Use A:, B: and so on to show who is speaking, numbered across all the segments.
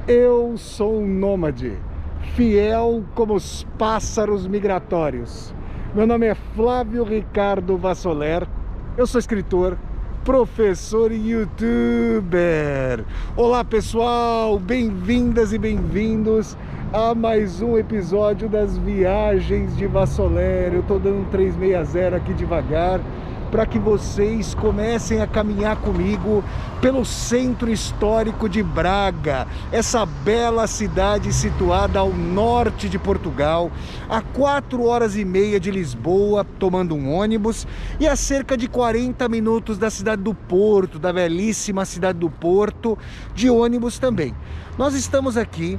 A: Eu sou um nômade, fiel como os pássaros migratórios. Meu nome é Flávio Ricardo Vassoler, eu sou escritor, professor e youtuber. Olá pessoal, bem-vindas e bem-vindos a mais um episódio das Viagens de Vassoler. Eu tô dando um 360 aqui devagar, para que vocês comecem a caminhar comigo pelo centro histórico de Braga, essa bela cidade situada ao norte de Portugal, a 4 horas e meia de Lisboa, tomando um ônibus, e a cerca de 40 minutos da cidade do Porto, da belíssima cidade do Porto, de ônibus também. Nós estamos aqui.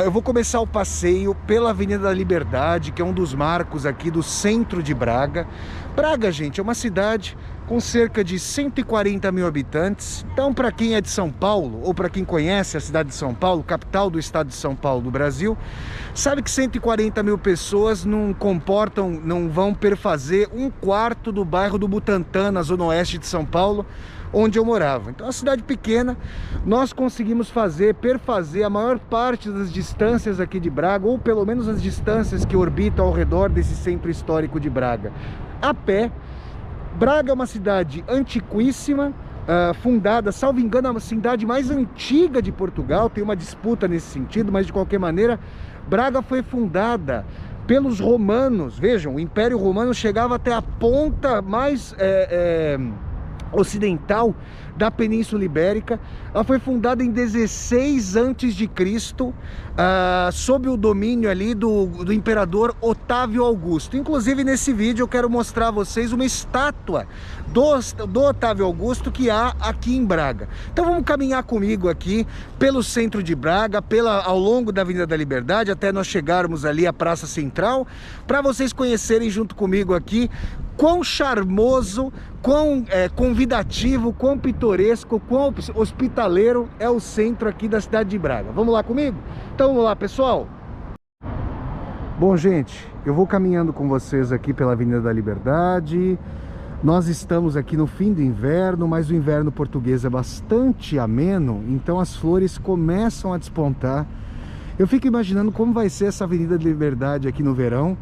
A: Eu vou começar o passeio pela Avenida da Liberdade, que é um dos marcos aqui do centro de Braga. Braga, gente, é uma cidade com cerca de 140 mil habitantes. Então, para quem é de São Paulo, ou para quem conhece a cidade de São Paulo, capital do estado de São Paulo do Brasil, sabe que 140 mil pessoas não vão perfazer um quarto do bairro do Butantã, na zona oeste de São Paulo, onde eu morava. Então, a cidade pequena, nós conseguimos perfazer a maior parte das distâncias aqui de Braga, ou pelo menos as distâncias que orbitam ao redor desse centro histórico de Braga, a pé. Braga é uma cidade antiquíssima, fundada, salvo engano, é a cidade mais antiga de Portugal. Tem uma disputa nesse sentido, mas de qualquer maneira, Braga foi fundada pelos romanos. Vejam, o Império Romano chegava até a ponta mais ocidental da Península Ibérica. Ela foi fundada em 16 a.C., sob o domínio ali do imperador Otávio Augusto. Inclusive, nesse vídeo eu quero mostrar a vocês uma estátua do Otávio Augusto que há aqui em Braga. Então vamos caminhar comigo aqui pelo centro de Braga, ao longo da Avenida da Liberdade, até nós chegarmos ali à Praça Central, para vocês conhecerem junto comigo aqui quão charmoso, quão convidativo, quão pitoresco, quão hospitaleiro é o centro aqui da cidade de Braga. Vamos lá comigo? Então vamos lá, pessoal. Bom, gente, eu vou caminhando com vocês aqui pela Avenida da Liberdade. Nós estamos aqui no fim do inverno, mas o inverno português é bastante ameno, então as flores começam a despontar. Eu fico imaginando como vai ser essa Avenida da Liberdade aqui no verão.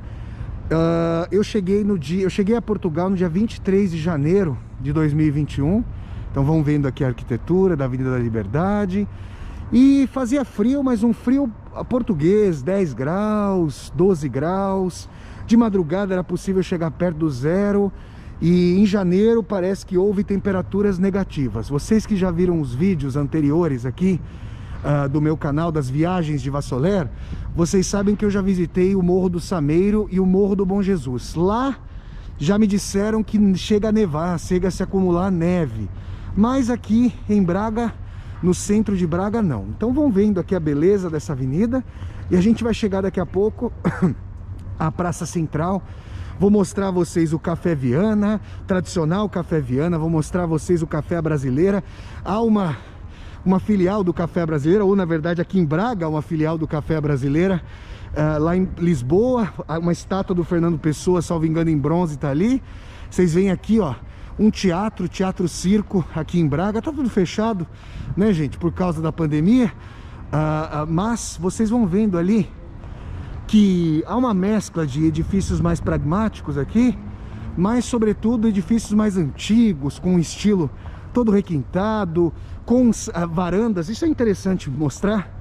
A: Eu cheguei a Portugal no dia 23 de janeiro de 2021. Então vamos vendo aqui a arquitetura da Avenida da Liberdade. E fazia frio, mas um frio português, 10 graus, 12 graus. De madrugada era possível chegar perto do zero. E em janeiro parece que houve temperaturas negativas. Vocês que já viram os vídeos anteriores aqui do meu canal das Viagens de Vassoler, vocês sabem que eu já visitei o Morro do Sameiro e o Morro do Bom Jesus. Lá já me disseram que chega a nevar, chega a se acumular neve, mas aqui em Braga, no centro de Braga, não. Então vão vendo aqui a beleza dessa avenida, e a gente vai chegar daqui a pouco à Praça Central. Vou mostrar a vocês o Café Viana, tradicional Café Viana. Vou mostrar a vocês o Café Brasileira. Há uma filial do Café Brasileira, ou na verdade aqui em Braga, uma filial do Café Brasileira. Lá em Lisboa, uma estátua do Fernando Pessoa, salvo engano, em bronze, tá ali. Vocês veem aqui, ó, um teatro circo aqui em Braga. Tá tudo fechado, né, gente, por causa da pandemia. Mas vocês vão vendo ali que há uma mescla de edifícios mais pragmáticos aqui, mas sobretudo edifícios mais antigos, com um estilo todo requintado, com varandas. Isso é interessante mostrar.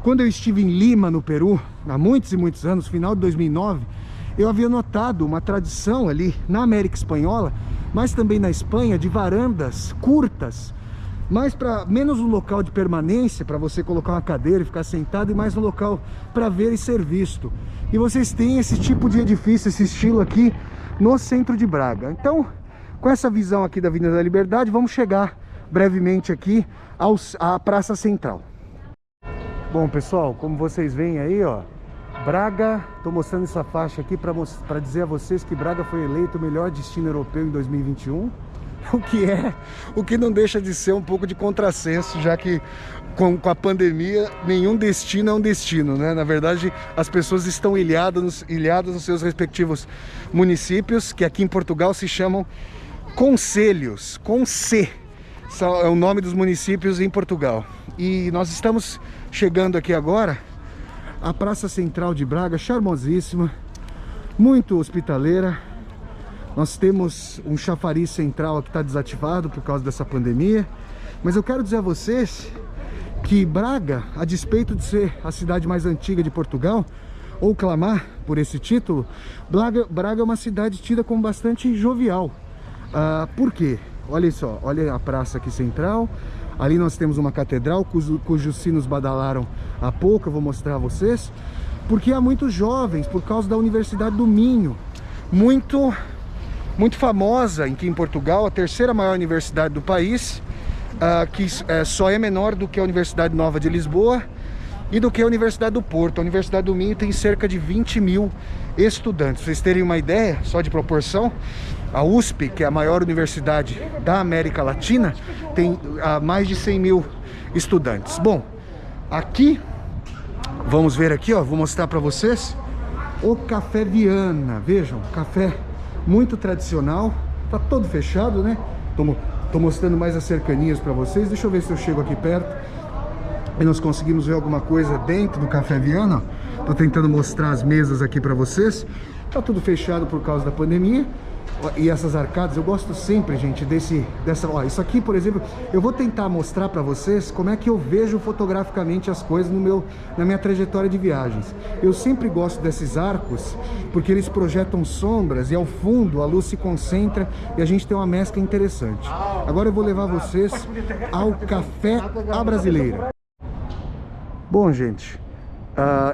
A: Quando eu estive em Lima, no Peru, há muitos e muitos anos, final de 2009, eu havia notado uma tradição ali na América Espanhola, mas também na Espanha, de varandas curtas, mas para menos um local de permanência, para você colocar uma cadeira e ficar sentado, e mais um local para ver e ser visto. E vocês têm esse tipo de edifício, esse estilo aqui no centro de Braga. Então, com essa visão aqui da Avenida da Liberdade, vamos chegar brevemente aqui à Praça Central. Bom, pessoal, como vocês veem aí, ó, Braga, estou mostrando essa faixa aqui para dizer a vocês que Braga foi eleito o melhor destino europeu em 2021. O que não deixa de ser um pouco de contrassenso, já que com a pandemia nenhum destino é um destino, né? Na verdade, as pessoas estão ilhadas nos seus respectivos municípios, que aqui em Portugal se chamam concelhos, com C, é o nome dos municípios em Portugal. e nós estamos chegando aqui agora à Praça Central de Braga, charmosíssima, muito hospitaleira. Nós temos um chafariz central que está desativado por causa dessa pandemia, mas eu quero dizer a vocês que Braga, a despeito de ser a cidade mais antiga de Portugal, ou clamar por esse título, Braga é uma cidade tida como bastante jovial. Por quê? Olha só, olha a praça aqui central. Ali nós temos uma catedral cujos sinos badalaram há pouco, eu vou mostrar a vocês. Porque há muitos jovens, por causa da Universidade do Minho, muito famosa aqui em Portugal, a terceira maior universidade do país, que só é menor do que a Universidade Nova de Lisboa e do que a Universidade do Porto. A Universidade do Minho tem cerca de 20 mil estudantes. Pra vocês terem uma ideia, só de proporção, a USP, que é a maior universidade da América Latina, tem mais de 100 mil estudantes. Bom, aqui, vamos ver aqui, ó, vou mostrar para vocês o Café Viana. Vejam, café muito tradicional, tá todo fechado, né? Tô mostrando mais as cercanias para vocês. Deixa eu ver se eu chego aqui perto e nós conseguimos ver alguma coisa dentro do Café Viana. Tô tentando mostrar as mesas aqui para vocês. Tá tudo fechado por causa da pandemia. E essas arcadas, eu gosto sempre, gente, ó, isso aqui, por exemplo, eu vou tentar mostrar para vocês como é que eu vejo fotograficamente as coisas na minha trajetória de viagens. Eu sempre gosto desses arcos, porque eles projetam sombras e ao fundo a luz se concentra e a gente tem uma mescla interessante. Agora eu vou levar vocês ao Café à Brasileira. Bom, gente,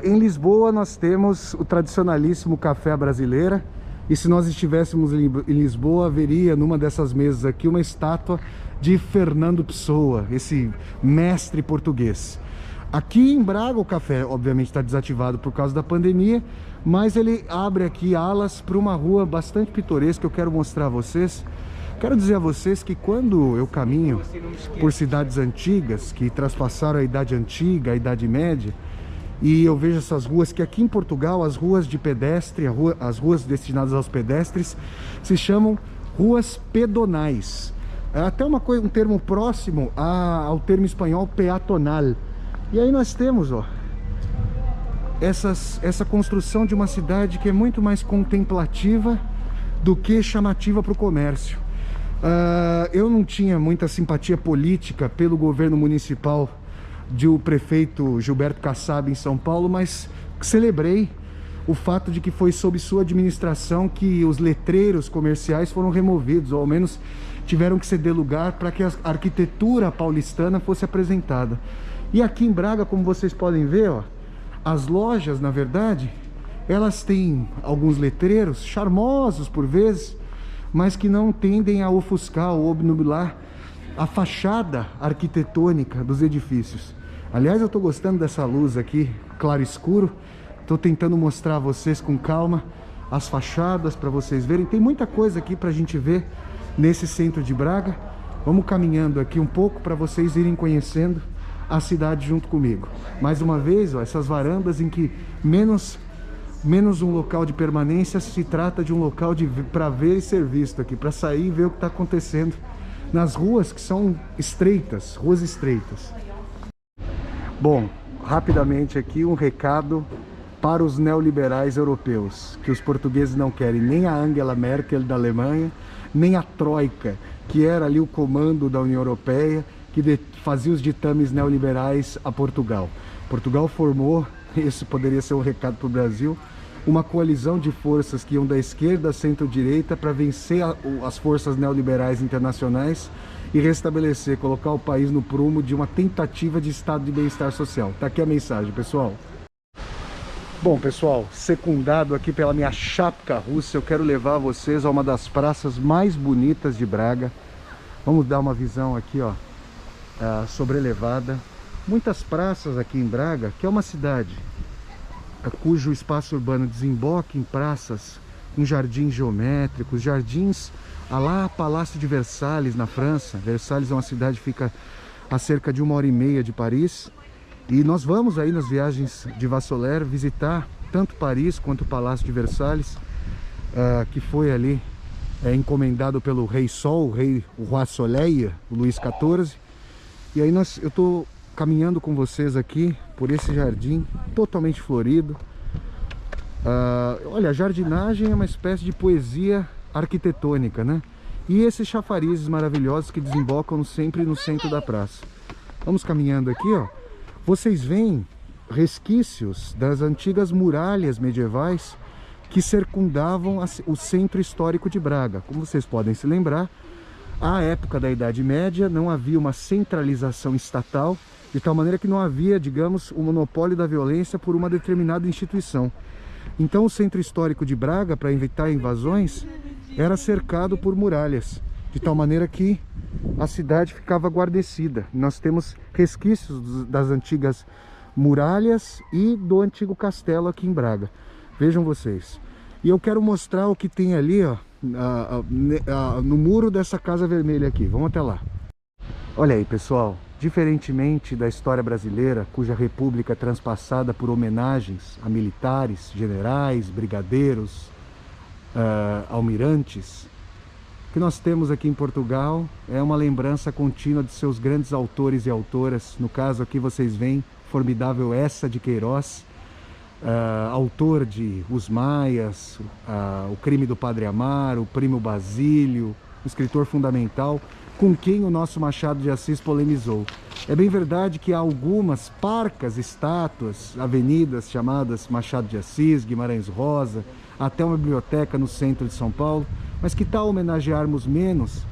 A: em Lisboa nós temos o tradicionalíssimo Café à Brasileira. E se nós estivéssemos em Lisboa, haveria numa dessas mesas aqui uma estátua de Fernando Pessoa, esse mestre português. Aqui em Braga o café obviamente está desativado por causa da pandemia, mas ele abre aqui alas para uma rua bastante pitoresca que eu quero mostrar a vocês. Quero dizer a vocês que quando eu caminho por cidades antigas, que traspassaram a Idade Antiga, a Idade Média, e eu vejo essas ruas, que aqui em Portugal as ruas de pedestre, as ruas destinadas aos pedestres, se chamam ruas pedonais. É até um termo próximo ao termo espanhol peatonal. E aí nós temos, ó, essa construção de uma cidade que é muito mais contemplativa do que chamativa para o comércio. Eu não tinha muita simpatia política pelo governo municipal do prefeito Gilberto Kassab em São Paulo, mas celebrei o fato de que foi sob sua administração que os letreiros comerciais foram removidos, ou ao menos tiveram que ceder lugar para que a arquitetura paulistana fosse apresentada. E aqui em Braga, como vocês podem ver, ó, as lojas, na verdade, elas têm alguns letreiros charmosos por vezes, mas que não tendem a ofuscar ou obnubilar a fachada arquitetônica dos edifícios. Aliás, eu estou gostando dessa luz aqui, claro escuro. Estou tentando mostrar a vocês com calma as fachadas para vocês verem. Tem muita coisa aqui para a gente ver nesse centro de Braga. Vamos caminhando aqui um pouco para vocês irem conhecendo a cidade junto comigo. Mais uma vez, ó, essas varandas em que menos um local de permanência, se trata de um local para ver e ser visto aqui, para sair e ver o que está acontecendo nas ruas que são estreitas, ruas estreitas. Bom, rapidamente aqui um recado para os neoliberais europeus, que os portugueses não querem nem a Angela Merkel da Alemanha, nem a Troika, que era ali o comando da União Europeia, que fazia os ditames neoliberais a Portugal. Portugal formou, isso poderia ser um recado para o Brasil, uma coalizão de forças que iam da esquerda à centro-direita para vencer as forças neoliberais internacionais e restabelecer, colocar o país no prumo de uma tentativa de estado de bem-estar social. Tá aqui a mensagem, pessoal. Bom, pessoal, secundado aqui pela minha chapka russa, eu quero levar vocês a uma das praças mais bonitas de Braga. Vamos dar uma visão aqui, ó, sobrelevada. Muitas praças aqui em Braga, que é uma cidade cujo espaço urbano desemboca em praças com jardins geométricos, jardins a lá Palácio de Versalhes, na França. Versalhes é uma cidade que fica a cerca de 1h30 de Paris. E nós vamos aí nas viagens de Vassoler visitar tanto Paris quanto o Palácio de Versalhes, que foi ali encomendado pelo Rei Sol, o Roi Soleil, o Luís XIV. E aí eu estou caminhando com vocês aqui por esse jardim totalmente florido. Olha, a jardinagem é uma espécie de poesia arquitetônica, né? E esses chafarizes maravilhosos que desembocam sempre no centro da praça. Vamos caminhando aqui, ó. Vocês veem resquícios das antigas muralhas medievais que circundavam o centro histórico de Braga. Como vocês podem se lembrar, à época da Idade Média não havia uma centralização estatal, de tal maneira que não havia, digamos, o monopólio da violência por uma determinada instituição. Então o centro histórico de Braga, para evitar invasões, era cercado por muralhas, de tal maneira que a cidade ficava guarnecida. Nós temos resquícios das antigas muralhas e do antigo castelo aqui em Braga. Vejam vocês. E eu quero mostrar o que tem ali, ó, no muro dessa Casa Vermelha aqui. Vamos até lá. Olha aí, pessoal. Diferentemente da história brasileira, cuja república é transpassada por homenagens a militares, generais, brigadeiros, almirantes, o que nós temos aqui em Portugal é uma lembrança contínua de seus grandes autores e autoras. No caso aqui vocês veem formidável Eça de Queiroz, autor de Os Maias, O Crime do Padre Amaro, O Primo Basílio, um escritor fundamental, com quem o nosso Machado de Assis polemizou. É bem verdade que há algumas parcas estátuas, avenidas chamadas Machado de Assis, Guimarães Rosa, até uma biblioteca no centro de São Paulo, mas que tal homenagearmos menos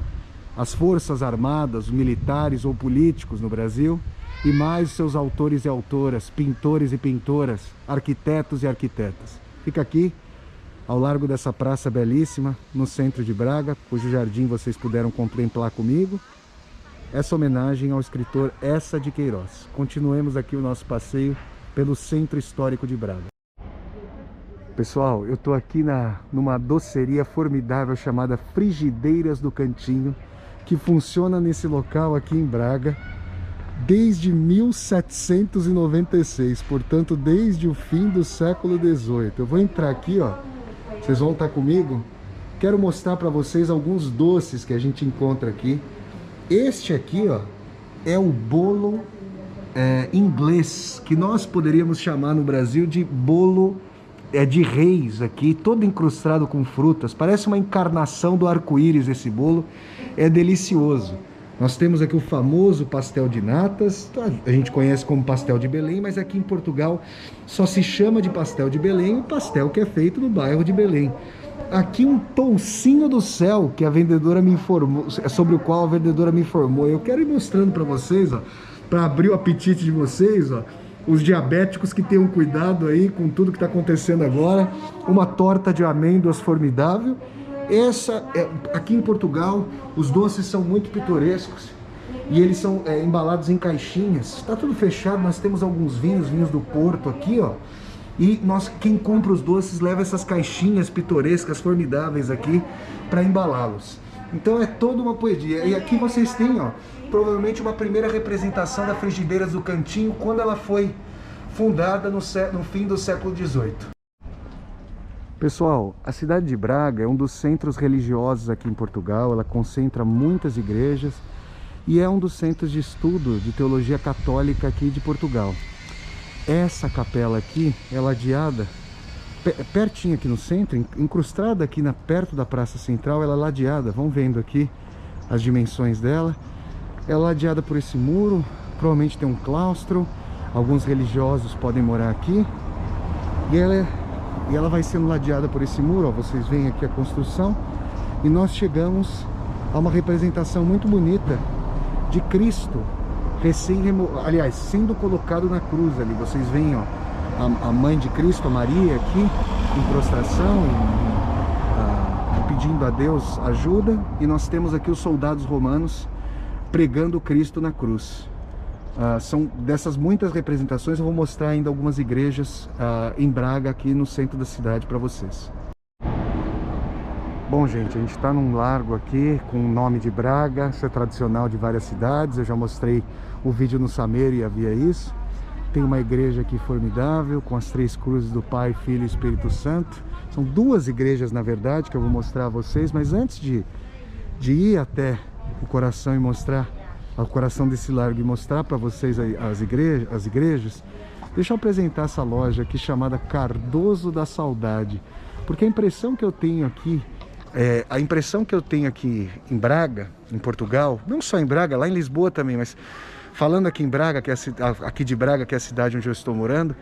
A: as forças armadas, os militares ou políticos no Brasil, e mais seus autores e autoras, pintores e pintoras, arquitetos e arquitetas. Fica aqui, ao largo dessa praça belíssima, no centro de Braga, cujo jardim vocês puderam contemplar comigo, essa homenagem ao escritor Eça de Queiroz. Continuemos aqui o nosso passeio pelo centro histórico de Braga. Pessoal, eu estou aqui numa doceria formidável chamada Frigideiras do Cantinho, que funciona nesse local aqui em Braga desde 1796, portanto desde o fim do século XVIII. Eu vou entrar aqui, ó, vocês vão estar comigo. Quero mostrar para vocês alguns doces que a gente encontra aqui. Este aqui, ó, é o bolo inglês, que nós poderíamos chamar no Brasil de bolo de reis aqui, todo incrustado com frutas. Parece uma encarnação do arco-íris esse bolo. É delicioso. Nós temos aqui o famoso pastel de natas, a gente conhece como pastel de Belém, mas aqui em Portugal só se chama de pastel de Belém o pastel que é feito no bairro de Belém. Aqui um toucinho do céu que a vendedora me informou, sobre o qual a vendedora me informou. Eu quero ir mostrando para vocês, ó, para abrir o apetite de vocês, ó, os diabéticos que tenham cuidado aí com tudo que está acontecendo agora. Uma torta de amêndoas formidável. Aqui em Portugal, os doces são muito pitorescos e eles são embalados em caixinhas. Está tudo fechado, nós temos alguns vinhos do Porto aqui, ó. E quem compra os doces leva essas caixinhas pitorescas, formidáveis aqui para embalá-los. Então é toda uma poesia. E aqui vocês têm, ó, provavelmente uma primeira representação da Frigideiras do Cantinho, quando ela foi fundada no fim do século XVIII. Pessoal, a cidade de Braga é um dos centros religiosos aqui em Portugal. Ela concentra muitas igrejas e é um dos centros de estudo de teologia católica aqui de Portugal. Essa capela aqui é ladeada, pertinho aqui no centro, incrustada aqui perto da Praça Central. Ela é ladeada, vão vendo aqui as dimensões dela. Ela é ladeada por esse muro, provavelmente tem um claustro, alguns religiosos podem morar aqui. E ela vai sendo ladeada por esse muro, ó, vocês veem aqui a construção. E nós chegamos a uma representação muito bonita de Cristo, aliás, sendo colocado na cruz ali. Vocês veem, ó, a mãe de Cristo, a Maria, aqui em prostração, pedindo a Deus ajuda. E nós temos aqui os soldados romanos pregando Cristo na cruz. São dessas muitas representações. Eu vou mostrar ainda algumas igrejas em Braga, aqui no centro da cidade, para vocês. Bom, gente, a gente está num largo aqui com o nome de Braga. Isso é tradicional de várias cidades. Eu já mostrei o vídeo no Sameiro e havia isso. Tem uma igreja aqui formidável, com as 3 cruzes do Pai, Filho e Espírito Santo. São 2 igrejas, na verdade, que eu vou mostrar a vocês. Mas antes de ir até o coração e mostrar ao coração desse largo e mostrar para vocês as igrejas, deixa eu apresentar essa loja aqui chamada Cardoso da Saudade. Porque a impressão que eu tenho aqui em Braga, em Portugal, não só em Braga, lá em Lisboa também, mas falando aqui em Braga, aqui de Braga, que é a cidade onde eu estou morando,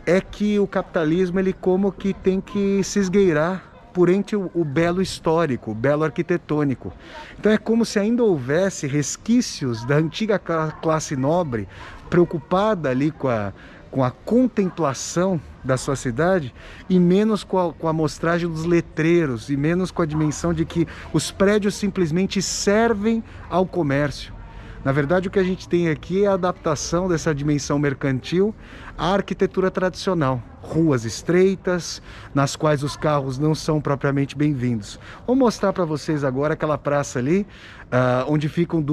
A: é que o capitalismo, ele como que tem que se esgueirar por entre o belo histórico, o belo arquitetônico. Então é como se ainda houvesse resquícios da antiga classe nobre, preocupada ali com a contemplação da sua cidade, e menos com a amostragem dos letreiros, e menos com a dimensão de que os prédios simplesmente servem ao comércio. Na verdade, o que a gente tem aqui é a adaptação dessa dimensão mercantil à arquitetura tradicional. Ruas estreitas, nas quais os carros não são propriamente bem-vindos. Vou mostrar para vocês agora aquela praça ali, onde ficam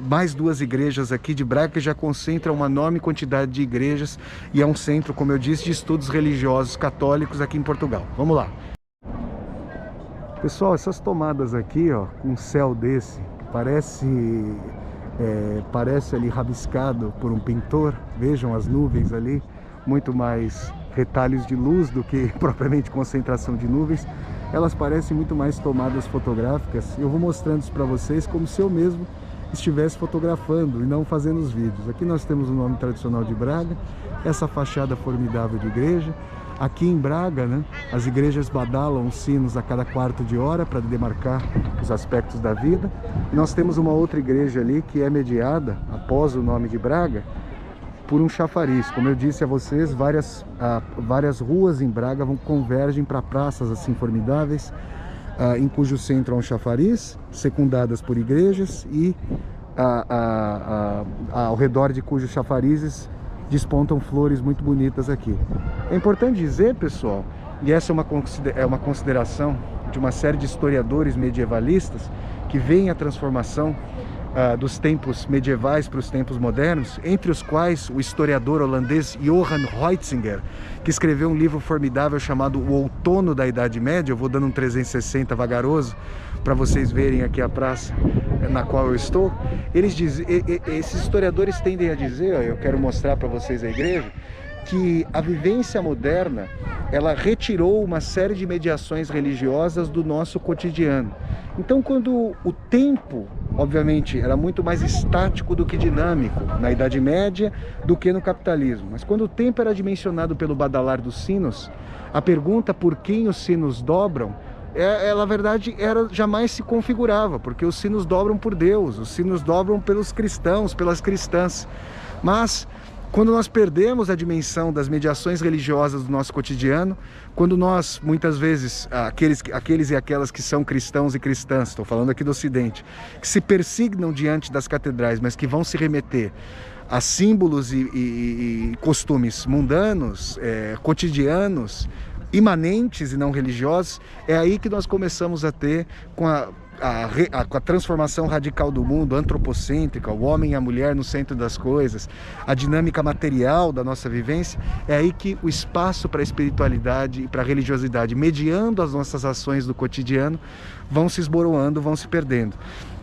A: mais duas igrejas aqui de Braga, que já concentram uma enorme quantidade de igrejas, e é um centro, como eu disse, de estudos religiosos católicos aqui em Portugal. Vamos lá. Pessoal, essas tomadas aqui, ó, com um céu desse, parece ali rabiscado por um pintor. Vejam as nuvens ali, muito mais retalhos de luz do que propriamente concentração de nuvens. Elas parecem muito mais tomadas fotográficas. Eu vou mostrando isso para vocês como se eu mesmo estivesse fotografando e não fazendo os vídeos. Aqui nós temos o nome tradicional de Braga, essa fachada formidável de igreja. Aqui em Braga, né, as igrejas badalam os sinos a cada quarto de hora para demarcar os aspectos da vida. E nós temos uma outra igreja ali que é mediada, após o nome de Braga, por um chafariz. Como eu disse a vocês, várias ruas em Braga convergem para praças assim formidáveis, em cujo centro há um chafariz, secundadas por igrejas, e ao redor de cujos chafarizes despontam flores muito bonitas aqui. É importante dizer, pessoal, e essa é uma consideração de uma série de historiadores medievalistas que veem a transformação dos tempos medievais para os tempos modernos, entre os quais o historiador holandês Johan Huizinga, que escreveu um livro formidável chamado O Outono da Idade Média. Eu vou dando um 360 vagaroso para vocês verem aqui a praça na qual eu estou. Esses historiadores tendem a dizer, eu quero mostrar para vocês a igreja, que a vivência moderna, ela retirou uma série de mediações religiosas do nosso cotidiano. Então, quando o tempo, obviamente, era muito mais estático do que dinâmico na Idade Média do que no capitalismo, mas quando o tempo era dimensionado pelo badalar dos sinos, a pergunta por quem os sinos dobram, na verdade, jamais se configurava, porque os sinos dobram por Deus, os sinos dobram pelos cristãos, pelas cristãs. Mas quando nós perdemos a dimensão das mediações religiosas do nosso cotidiano, quando nós, muitas vezes, aqueles e aquelas que são cristãos e cristãs, estou falando aqui do Ocidente, que se persignam diante das catedrais, mas que vão se remeter a símbolos e costumes mundanos, cotidianos, imanentes e não religiosos, é aí que nós começamos a ter, com a transformação radical do mundo, antropocêntrica, o homem e a mulher no centro das coisas, a dinâmica material da nossa vivência, é aí que o espaço para a espiritualidade e para a religiosidade, mediando as nossas ações do cotidiano, vão se esboroando, vão se perdendo.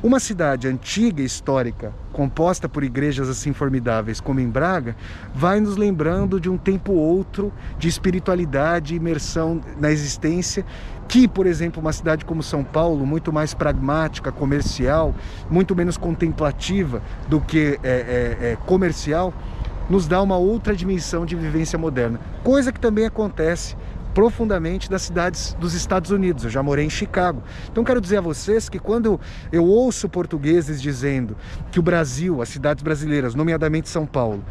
A: Uma cidade antiga e histórica, composta por igrejas assim formidáveis como em Braga, vai nos lembrando de um tempo outro de espiritualidade e imersão na existência, que, por exemplo, uma cidade como São Paulo, muito mais pragmática, comercial, muito menos contemplativa do que comercial, nos dá uma outra dimensão de vivência moderna. Coisa que também acontece profundamente nas cidades dos Estados Unidos. Eu já morei em Chicago. Então quero dizer a vocês que quando eu ouço portugueses dizendo que o Brasil, as cidades brasileiras, nomeadamente São Paulo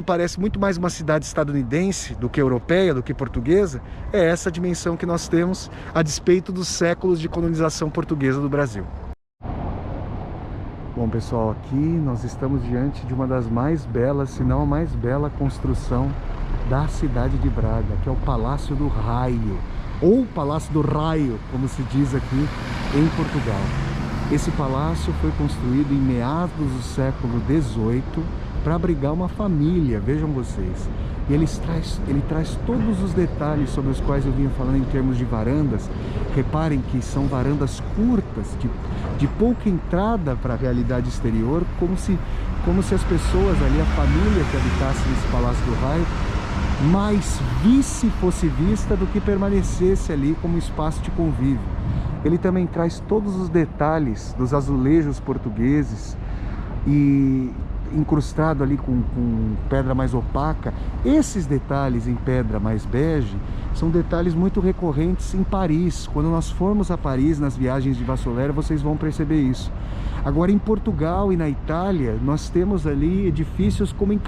A: parece muito mais uma cidade estadunidense do que europeia, do que portuguesa, é essa a dimensão que nós temos a despeito dos séculos de colonização portuguesa do Brasil. Bom, pessoal, aqui nós estamos diante de uma das mais belas, se não a mais bela construção da cidade de Braga, que é o Palácio do Raio, ou Palácio do Raio, como se diz aqui em Portugal. Esse palácio foi construído em meados do século XVIII para abrigar uma família, vejam vocês. E ele traz todos os detalhes sobre os quais eu vinha falando em termos de varandas. Reparem que são varandas curtas, de pouca entrada para a realidade exterior, como se as pessoas ali, a família que habitasse nesse Palácio do Raio, mais fosse vista do que permanecesse ali como espaço de convívio. Ele também traz todos os detalhes dos azulejos portugueses e incrustado ali com pedra mais opaca. Esses detalhes em pedra mais bege são detalhes muito recorrentes em Paris. Quando nós formos a Paris nas viagens de Vassolera, vocês vão perceber isso. Agora, em Portugal e na Itália, nós temos ali edifícios como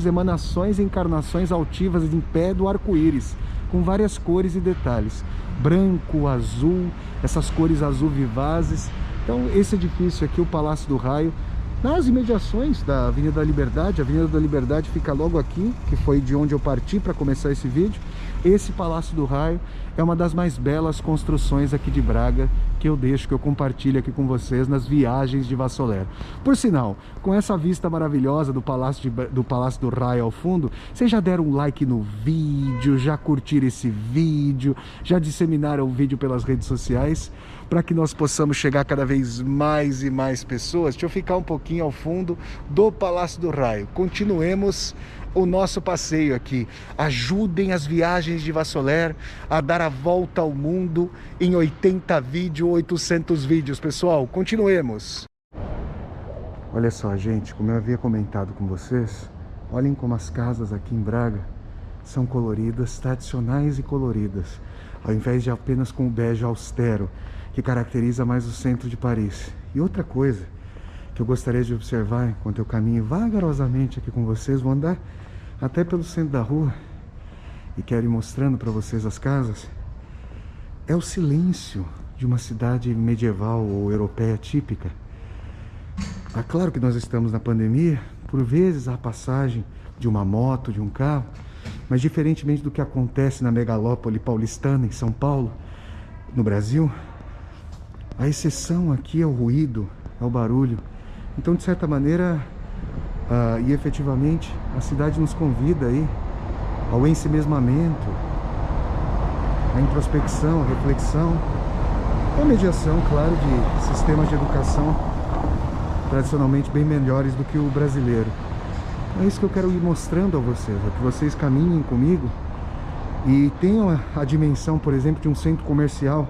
A: emanações e encarnações altivas em pé do arco-íris, com várias cores e detalhes. Branco, azul, essas cores azul vivazes. Então, esse edifício aqui, o Palácio do Raio, nas imediações da Avenida da Liberdade. A Avenida da Liberdade fica logo aqui, que foi de onde eu parti para começar esse vídeo. Esse Palácio do Raio é uma das mais belas construções aqui de Braga, que eu compartilho aqui com vocês nas viagens de Vassolera. Por sinal, com essa vista maravilhosa do Palácio do Raio ao fundo, vocês já deram um like no vídeo, já curtiram esse vídeo, já disseminaram o vídeo pelas redes sociais, para que nós possamos chegar cada vez mais e mais pessoas. Deixa eu ficar um pouquinho ao fundo do Palácio do Raio. Continuemos o nosso passeio aqui. Ajudem as viagens de Vassolera a dar a volta ao mundo em 80 vídeos, 800 vídeos, pessoal. Continuemos. Olha só, gente, como eu havia comentado com vocês, olhem como as casas aqui em Braga são coloridas, tradicionais e coloridas, ao invés de apenas com o bege austero, que caracteriza mais o centro de Paris. E outra coisa que eu gostaria de observar enquanto eu caminho vagarosamente aqui com vocês, vou andar até pelo centro da rua e quero ir mostrando para vocês as casas, é o silêncio de uma cidade medieval ou europeia típica. É claro que nós estamos na pandemia, por vezes há passagem de uma moto, de um carro, mas diferentemente do que acontece na megalópole paulistana, em São Paulo, no Brasil, a exceção aqui é o ruído, é o barulho. Então, de certa maneira, e efetivamente, a cidade nos convida aí ao ensimesmamento, à introspecção, à reflexão, à mediação, claro, de sistemas de educação tradicionalmente bem melhores do que o brasileiro. É isso que eu quero ir mostrando a vocês, que vocês caminhem comigo e tenham a dimensão, por exemplo, de um centro comercial.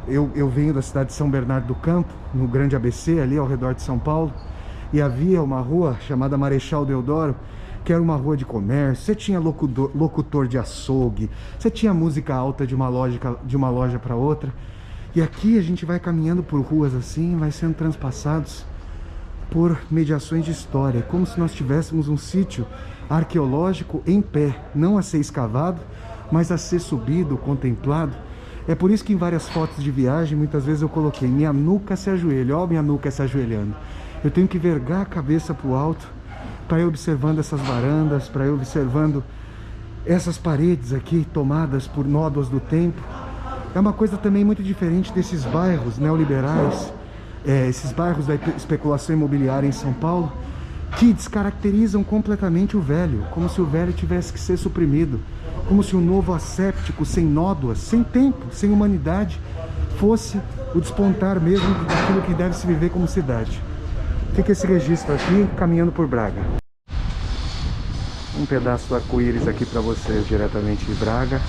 A: Eu venho da cidade de São Bernardo do Campo, no grande ABC, ali ao redor de São Paulo, e havia uma rua chamada Marechal Deodoro, que era uma rua de comércio. Você tinha locutor de açougue, você tinha música alta de uma loja para outra. E aqui a gente vai caminhando por ruas assim, vai sendo transpassados por mediações de história, como se nós tivéssemos um sítio arqueológico em pé, não a ser escavado, mas a ser subido, contemplado. É por isso que em várias fotos de viagem, muitas vezes eu coloquei: minha nuca se ajoelha, ó, minha nuca se ajoelhando. Eu tenho que vergar a cabeça para o alto, para ir observando essas varandas, para ir observando essas paredes aqui tomadas por nódoas do tempo. É uma coisa também muito diferente desses bairros neoliberais, esses bairros da especulação imobiliária em São Paulo, que descaracterizam completamente o velho, como se o velho tivesse que ser suprimido, como se o novo asséptico, sem nódoas, sem tempo, sem humanidade, fosse o despontar mesmo daquilo que deve se viver como cidade. Fica esse registro aqui, caminhando por Braga. Um pedaço do arco-íris aqui para vocês, diretamente de Braga,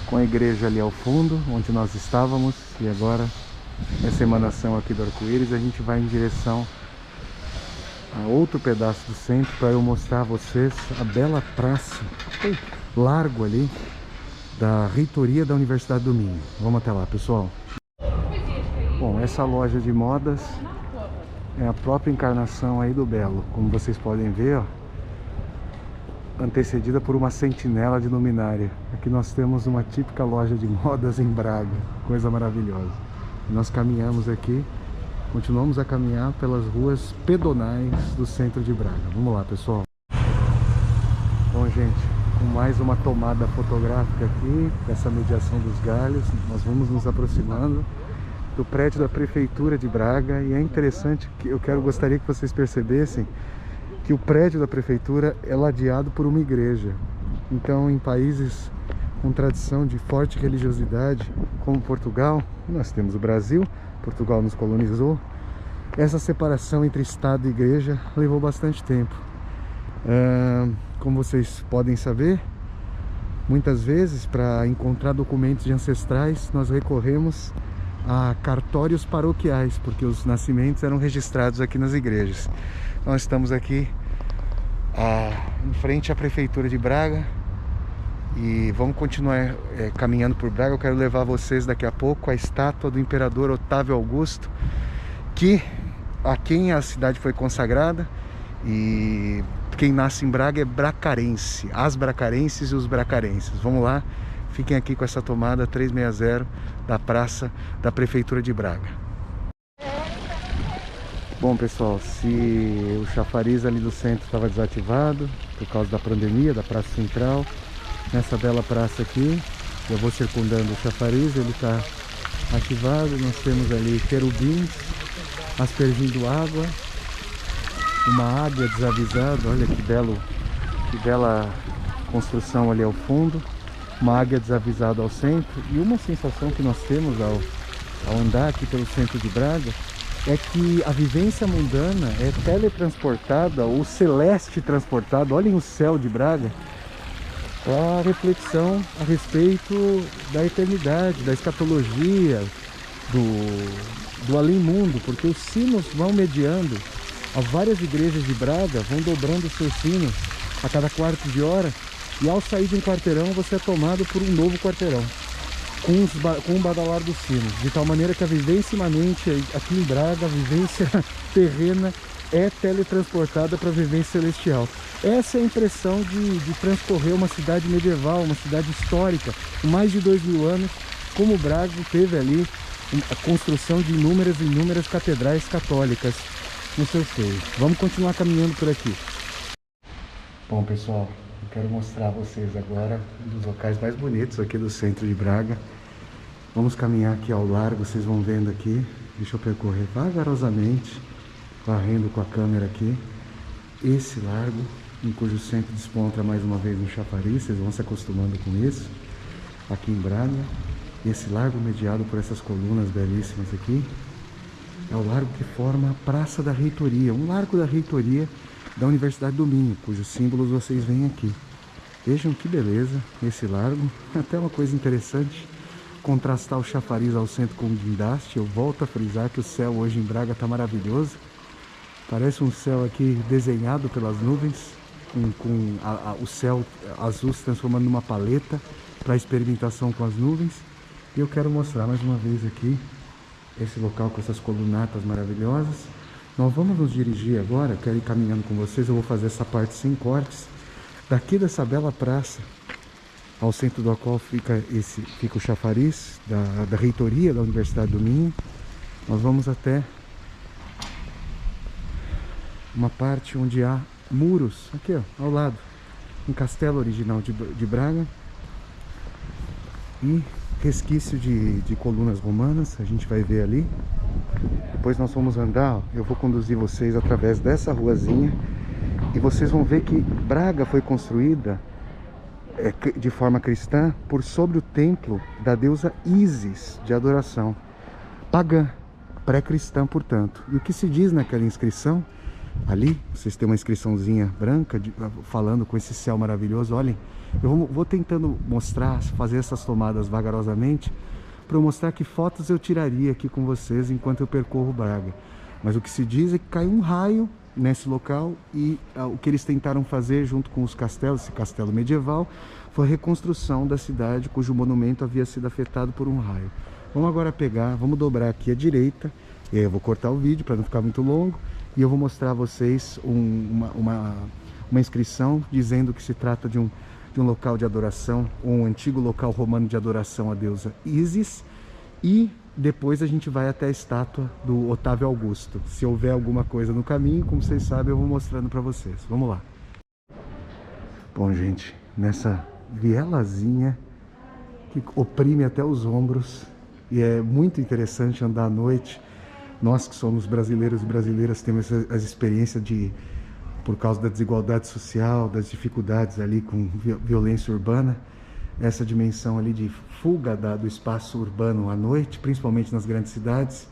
A: com a igreja ali ao fundo, onde nós estávamos, e agora essa emanação aqui do arco-íris, a gente vai em direção a outro pedaço do centro para eu mostrar a vocês a bela praça, largo ali, da reitoria da Universidade do Minho. Vamos até lá, pessoal. Bom, essa loja de modas é a própria encarnação aí do Belo, como vocês podem ver, ó, antecedida por uma sentinela de luminária. Aqui nós temos uma típica loja de modas em Braga, coisa maravilhosa. Nós caminhamos aqui, continuamos a caminhar pelas ruas pedonais do centro de Braga. Vamos lá, pessoal. Bom, gente, com mais uma tomada fotográfica aqui, com essa mediação dos galhos, nós vamos nos aproximando do prédio da Prefeitura de Braga. E é interessante, que gostaria que vocês percebessem que o prédio da Prefeitura é ladeado por uma igreja. Então, em países com tradição de forte religiosidade, como Portugal, nós temos o Brasil, Portugal nos colonizou, essa separação entre Estado e Igreja levou bastante tempo. Como vocês podem saber, muitas vezes para encontrar documentos de ancestrais nós recorremos a cartórios paroquiais, porque os nascimentos eram registrados aqui nas igrejas. Nós estamos aqui em frente à Prefeitura de Braga e vamos continuar caminhando por Braga. Eu quero levar vocês daqui a pouco à estátua do Imperador Otávio Augusto, a quem a cidade foi consagrada. E quem nasce em Braga é bracarense, as bracarenses e os bracarenses. Vamos lá, fiquem aqui com essa tomada 360 da praça da Prefeitura de Braga. Bom, pessoal, se o chafariz ali do centro estava desativado por causa da pandemia, da Praça Central, nessa bela praça aqui, eu vou circundando o chafariz, ele está ativado. Nós temos ali querubins aspergindo água, uma águia desavisada, olha que bela construção ali ao fundo, uma águia desavisada ao centro. E uma sensação que nós temos ao andar aqui pelo centro de Braga é que a vivência mundana é teletransportada ou celeste transportada. Olhem o céu de Braga, a reflexão a respeito da eternidade, da escatologia, do além-mundo, porque os sinos vão mediando. As várias igrejas de Braga vão dobrando os seus sinos a cada quarto de hora, e ao sair de um quarteirão você é tomado por um novo quarteirão com um badalar dos sinos, de tal maneira que a vivência imanente aqui em Braga, a vivência terrena, é teletransportada para a vivência celestial. Essa é a impressão de transcorrer uma cidade medieval, uma cidade histórica, com mais de 2000 anos, como Braga teve ali a construção de inúmeras catedrais católicas no seu seio. Vamos continuar caminhando por aqui. Bom, pessoal, eu quero mostrar a vocês agora um dos locais mais bonitos aqui do centro de Braga. Vamos caminhar aqui ao largo, vocês vão vendo aqui. Deixa eu percorrer vagarosamente, varrendo com a câmera aqui, esse largo, em cujo centro desponta mais uma vez um chafariz. Vocês vão se acostumando com isso aqui em Braga. Esse largo mediado por essas colunas belíssimas aqui é o largo que forma a Praça da Reitoria, um largo da reitoria da Universidade do Minho, cujos símbolos vocês veem aqui. Vejam que beleza esse largo. Até uma coisa interessante, contrastar o chafariz ao centro com o guindaste. Eu volto a frisar que o céu hoje em Braga está maravilhoso. Parece um céu aqui desenhado pelas nuvens, com o céu azul se transformando numa paleta para experimentação com as nuvens. E eu quero mostrar mais uma vez aqui esse local com essas colunatas maravilhosas. Nós vamos nos dirigir agora, quero ir caminhando com vocês. Eu vou fazer essa parte sem cortes, daqui dessa bela praça, ao centro do qual fica o chafariz da reitoria da Universidade do Minho. Nós vamos até uma parte onde há muros, aqui ó, ao lado, um castelo original de Braga e resquício de colunas romanas, a gente vai ver ali. Depois nós vamos andar, eu vou conduzir vocês através dessa ruazinha e vocês vão ver que Braga foi construída de forma cristã por sobre o templo da deusa Ísis, de adoração pagã, pré-cristã, portanto. E o que se diz naquela inscrição ali, vocês têm uma inscriçãozinha branca falando com esse céu maravilhoso. Olhem, eu vou tentando mostrar, fazer essas tomadas vagarosamente, para mostrar que fotos eu tiraria aqui com vocês enquanto eu percorro Braga. Mas o que se diz é que caiu um raio nesse local e o que eles tentaram fazer junto com os castelos, esse castelo medieval, foi a reconstrução da cidade, cujo monumento havia sido afetado por um raio. Vamos agora vamos dobrar aqui à direita, e aí eu vou cortar o vídeo para não ficar muito longo, e eu vou mostrar a vocês uma inscrição dizendo que se trata de um local de adoração, um antigo local romano de adoração à deusa Ísis. E depois a gente vai até a estátua do Otávio Augusto. Se houver alguma coisa no caminho, como vocês sabem, eu vou mostrando para vocês. Vamos lá. Bom, gente, nessa vielazinha que oprime até os ombros, e é muito interessante andar à noite. Nós que somos brasileiros e brasileiras temos as experiências por causa da desigualdade social, das dificuldades ali com violência urbana, essa dimensão ali de fuga do espaço urbano à noite, principalmente nas grandes cidades.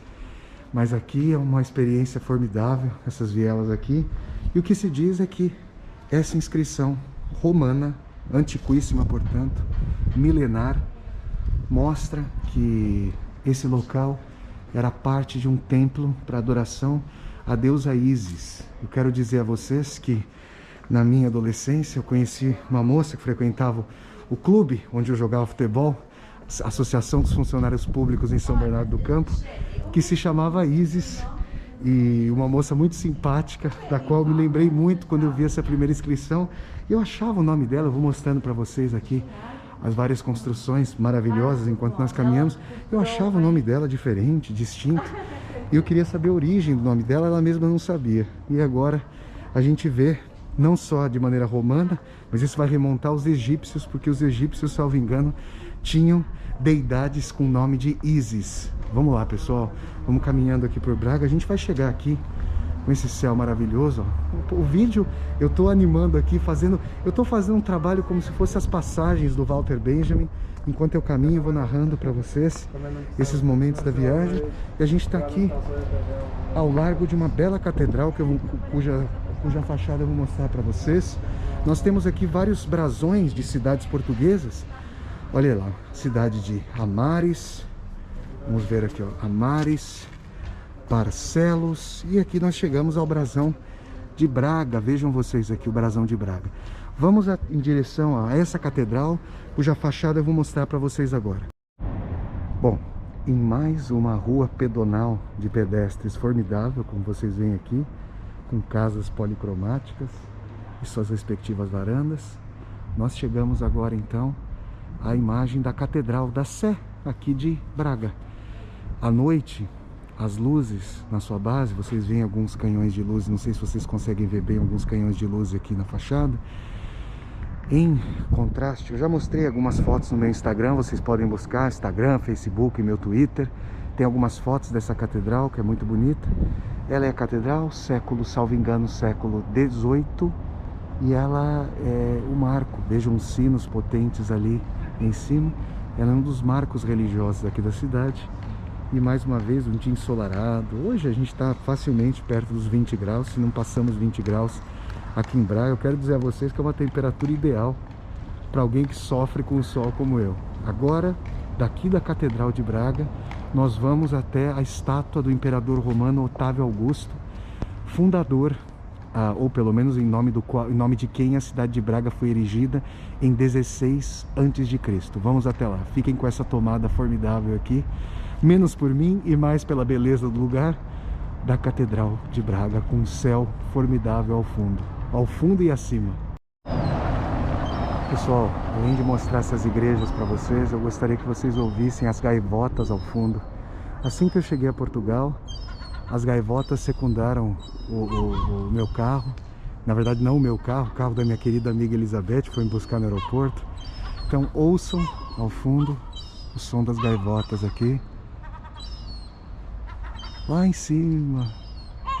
A: Mas aqui é uma experiência formidável, essas vielas aqui. E o que se diz é que essa inscrição romana, antiquíssima, portanto, milenar, mostra que esse local era parte de um templo para adoração à deusa Ísis. Eu quero dizer a vocês que na minha adolescência eu conheci uma moça que frequentava o clube onde eu jogava futebol, a Associação dos Funcionários Públicos em São Bernardo do Campo, que se chamava Ísis, e uma moça muito simpática, da qual eu me lembrei muito quando eu vi essa primeira inscrição. Eu achava o nome dela, eu vou mostrando para vocês aqui as várias construções maravilhosas enquanto nós caminhamos. Eu achava o nome dela diferente, distinto, e eu queria saber a origem do nome dela, ela mesma não sabia. E agora a gente vê, não só de maneira romana, mas isso vai remontar aos egípcios, porque os egípcios, salvo engano, tinham deidades com o nome de Ísis. Vamos lá, pessoal, vamos caminhando aqui por Braga. A gente vai chegar aqui com esse céu maravilhoso, ó. O vídeo eu tô animando aqui, eu tô fazendo um trabalho como se fosse as passagens do Walter Benjamin. Enquanto eu caminho, eu vou narrando para vocês esses momentos da viagem. E a gente está aqui ao largo de uma bela catedral cuja fachada eu vou mostrar para vocês. Nós temos aqui vários brasões de cidades portuguesas. Olha lá, cidade de Amares, vamos ver aqui, ó, Amares, Barcelos, e aqui nós chegamos ao brasão de Braga. Vejam vocês aqui o brasão de Braga. Vamos em direção a essa catedral, cuja fachada eu vou mostrar para vocês agora. Bom, em mais uma rua pedonal de pedestres formidável, como vocês veem aqui, com casas policromáticas e suas respectivas varandas, nós chegamos agora então à imagem da Catedral da Sé, aqui de Braga. À noite, as luzes na sua base, vocês veem alguns canhões de luz, não sei se vocês conseguem ver bem alguns canhões de luz aqui na fachada. Em contraste, eu já mostrei algumas fotos no meu Instagram, vocês podem buscar Instagram, Facebook e meu Twitter. Tem algumas fotos dessa catedral que é muito bonita. Ela é a catedral, salvo engano, século XVIII, e ela é o marco. Vejam os sinos potentes ali em cima. Ela é um dos marcos religiosos aqui da cidade. E mais uma vez, um dia ensolarado. Hoje a gente está facilmente perto dos 20 graus, se não passamos 20 graus aqui em Braga. Eu quero dizer a vocês que é uma temperatura ideal para alguém que sofre com o sol como eu. Agora, daqui da Catedral de Braga, nós vamos até a estátua do imperador romano Otávio Augusto, fundador, ou pelo menos em nome de quem a cidade de Braga foi erigida em 16 a.C. Vamos até lá. Fiquem com essa tomada formidável aqui, menos por mim e mais pela beleza do lugar da Catedral de Braga, com um céu formidável ao fundo e acima. Pessoal, além de mostrar essas igrejas para vocês, eu gostaria que vocês ouvissem as gaivotas ao fundo. Assim que eu cheguei a Portugal, as gaivotas secundaram o meu carro. Na verdade, não o meu carro, o carro da minha querida amiga Elizabeth, foi me buscar no aeroporto. Então ouçam ao fundo o som das gaivotas aqui. Lá em cima,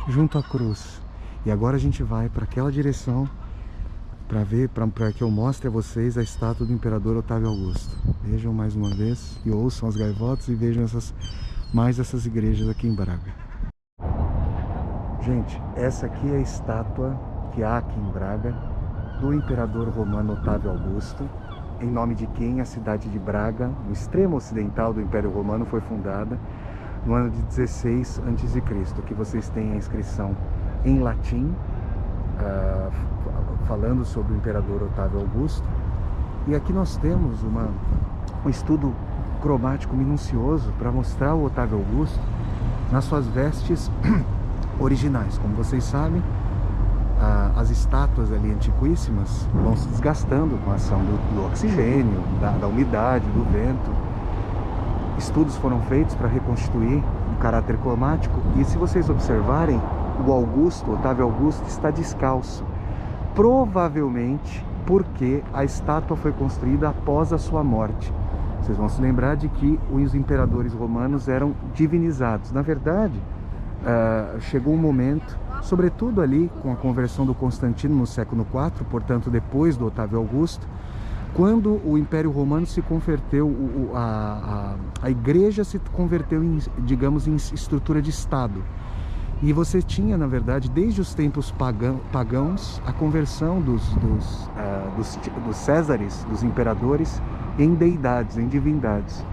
A: junto à cruz. E agora a gente vai para aquela direção para que eu mostre a vocês a estátua do imperador Otávio Augusto. Vejam mais uma vez e ouçam as gaivotas e vejam mais essas igrejas aqui em Braga. Gente, essa aqui é a estátua que há aqui em Braga do imperador romano Otávio Augusto, em nome de quem a cidade de Braga, no extremo ocidental do Império Romano, foi fundada no ano de 16 a.C. Aqui vocês têm a inscrição em latim, falando sobre o imperador Otávio Augusto. E aqui nós temos um estudo cromático minucioso para mostrar o Otávio Augusto nas suas vestes originais. Como vocês sabem, as estátuas ali antiquíssimas vão se desgastando com a ação do oxigênio, da umidade, do vento. Estudos foram feitos para reconstituir um caráter cromático, e se vocês observarem, o Otávio Augusto está descalço, provavelmente porque a estátua foi construída após a sua morte. Vocês vão se lembrar de que os imperadores romanos eram divinizados. Na verdade, chegou um momento, sobretudo ali com a conversão do Constantino no século IV, portanto depois do Otávio Augusto, quando o Império Romano se converteu, a igreja se converteu em, digamos, em estrutura de Estado. E você tinha, na verdade, desde os tempos pagãos, a conversão dos césares, dos imperadores, em deidades, em divindades.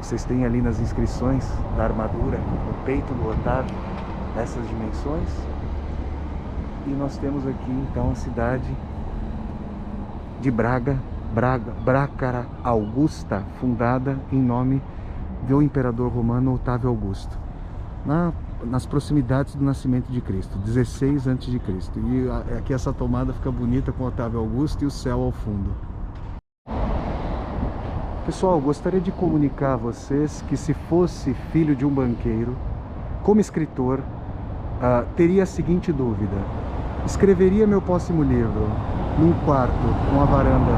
A: Vocês têm ali nas inscrições da armadura, no peito do Otávio, essas dimensões. E nós temos aqui, então, a cidade de Brácara Augusta, fundada em nome do imperador romano Otávio Augusto, nas proximidades do nascimento de Cristo, 16 a.C. E aqui essa tomada fica bonita com Otávio Augusto e o céu ao fundo. Pessoal, gostaria de comunicar a vocês que, se fosse filho de um banqueiro, como escritor, teria a seguinte dúvida: escreveria meu próximo livro num quarto com a varanda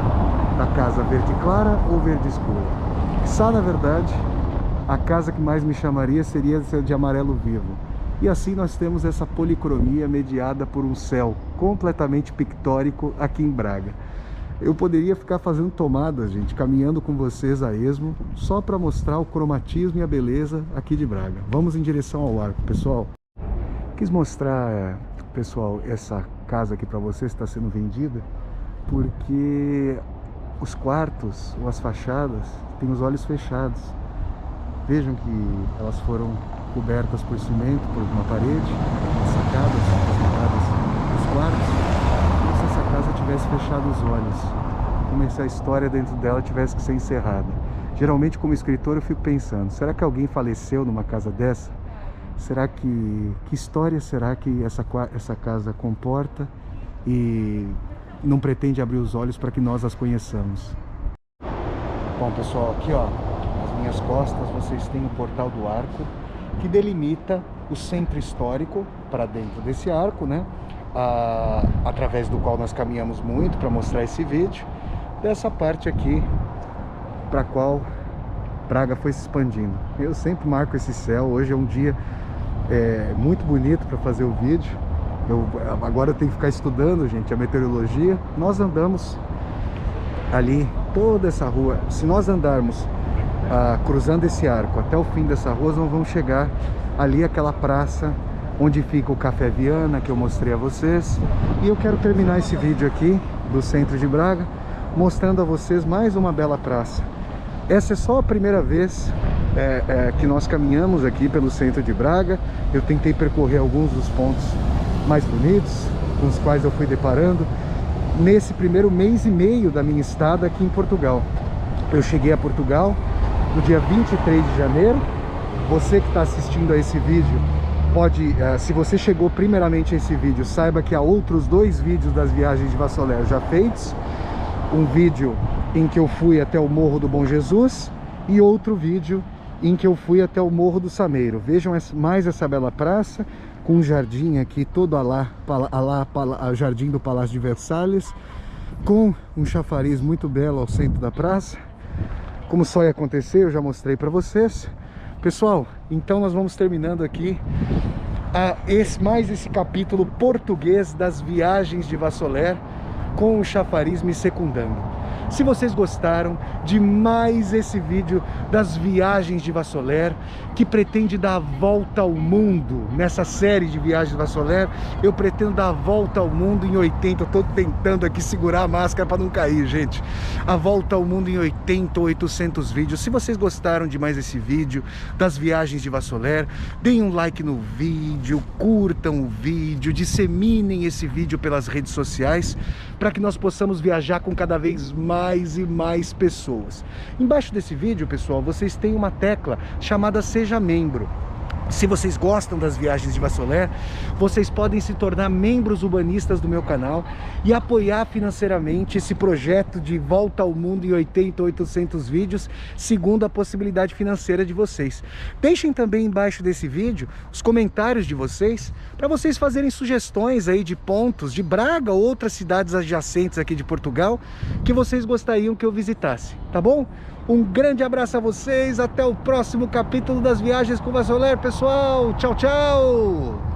A: da casa verde clara ou verde escura? Quiçá, na verdade, a casa que mais me chamaria seria de amarelo vivo. E assim nós temos essa policromia mediada por um céu completamente pictórico aqui em Braga. Eu poderia ficar fazendo tomadas, gente, caminhando com vocês a esmo, só para mostrar o cromatismo e a beleza aqui de Braga. Vamos em direção ao arco, pessoal. Quis mostrar, pessoal, essa casa aqui para vocês, está sendo vendida, porque os quartos ou as fachadas têm os olhos fechados. Vejam que elas foram cobertas por cimento, por uma parede, as sacadas, os quartos, como se essa casa tivesse fechado os olhos, como se a história dentro dela tivesse que ser encerrada. Geralmente, como escritor, eu fico pensando, será que alguém faleceu numa casa dessa? Será que história será que essa casa comporta e não pretende abrir os olhos para que nós as conheçamos? Bom, pessoal, aqui ó, nas minhas costas vocês têm o Portal do Arco, que delimita o centro histórico para dentro desse arco, né? Através do qual nós caminhamos muito para mostrar esse vídeo, dessa parte aqui para a qual Braga foi se expandindo. Eu sempre marco esse céu. Hoje é um dia muito bonito para fazer o vídeo. Agora eu tenho que ficar estudando, gente, a meteorologia. Nós andamos ali toda essa rua. Se nós andarmos cruzando esse arco até o fim dessa rua, nós vamos chegar ali aquela praça onde fica o Café Viana, que eu mostrei a vocês. E eu quero terminar esse vídeo aqui do centro de Braga mostrando a vocês mais uma bela praça. Essa é só a primeira vez que nós caminhamos aqui pelo centro de Braga. Eu tentei percorrer alguns dos pontos mais bonitos com os quais eu fui deparando nesse primeiro mês e meio da minha estada aqui em Portugal. Eu cheguei a Portugal no dia 23 de janeiro. Você que está assistindo a esse vídeo pode, se você chegou primeiramente a esse vídeo, saiba que há outros 2 vídeos das viagens de Vassoler já feitos. Um vídeo em que eu fui até o Morro do Bom Jesus e outro vídeo em que eu fui até o Morro do Sameiro. Vejam mais essa bela praça, com um jardim aqui todo o jardim do Palácio de Versalhes, com um chafariz muito belo ao centro da praça. Como só ia acontecer, eu já mostrei para vocês. Pessoal, então nós vamos terminando aqui mais esse capítulo português das viagens de Vassoler, com o chafariz me secundando. Se vocês gostaram de mais esse vídeo das viagens de Vassoler, que pretende dar a volta ao mundo nessa série de viagens de Vassoler, eu pretendo dar a volta ao mundo em 80, eu estou tentando aqui segurar a máscara para não cair, gente. A volta ao mundo em 80 ou 800 vídeos. Se vocês gostaram de mais esse vídeo das viagens de Vassoler, deem um like no vídeo, curtam o vídeo, disseminem esse vídeo pelas redes sociais, para que nós possamos viajar com cada vez mais e mais pessoas. Embaixo desse vídeo, pessoal, vocês têm uma tecla chamada Seja Membro. Se vocês gostam das viagens de Vassoler, vocês podem se tornar membros urbanistas do meu canal e apoiar financeiramente esse projeto de volta ao mundo em 80 ou 800 vídeos, segundo a possibilidade financeira de vocês. Deixem também embaixo desse vídeo os comentários de vocês, para vocês fazerem sugestões aí de pontos de Braga ou outras cidades adjacentes aqui de Portugal que vocês gostariam que eu visitasse, tá bom? Um grande abraço a vocês, até o próximo capítulo das Viagens com Vassoler, pessoal. Tchau, tchau!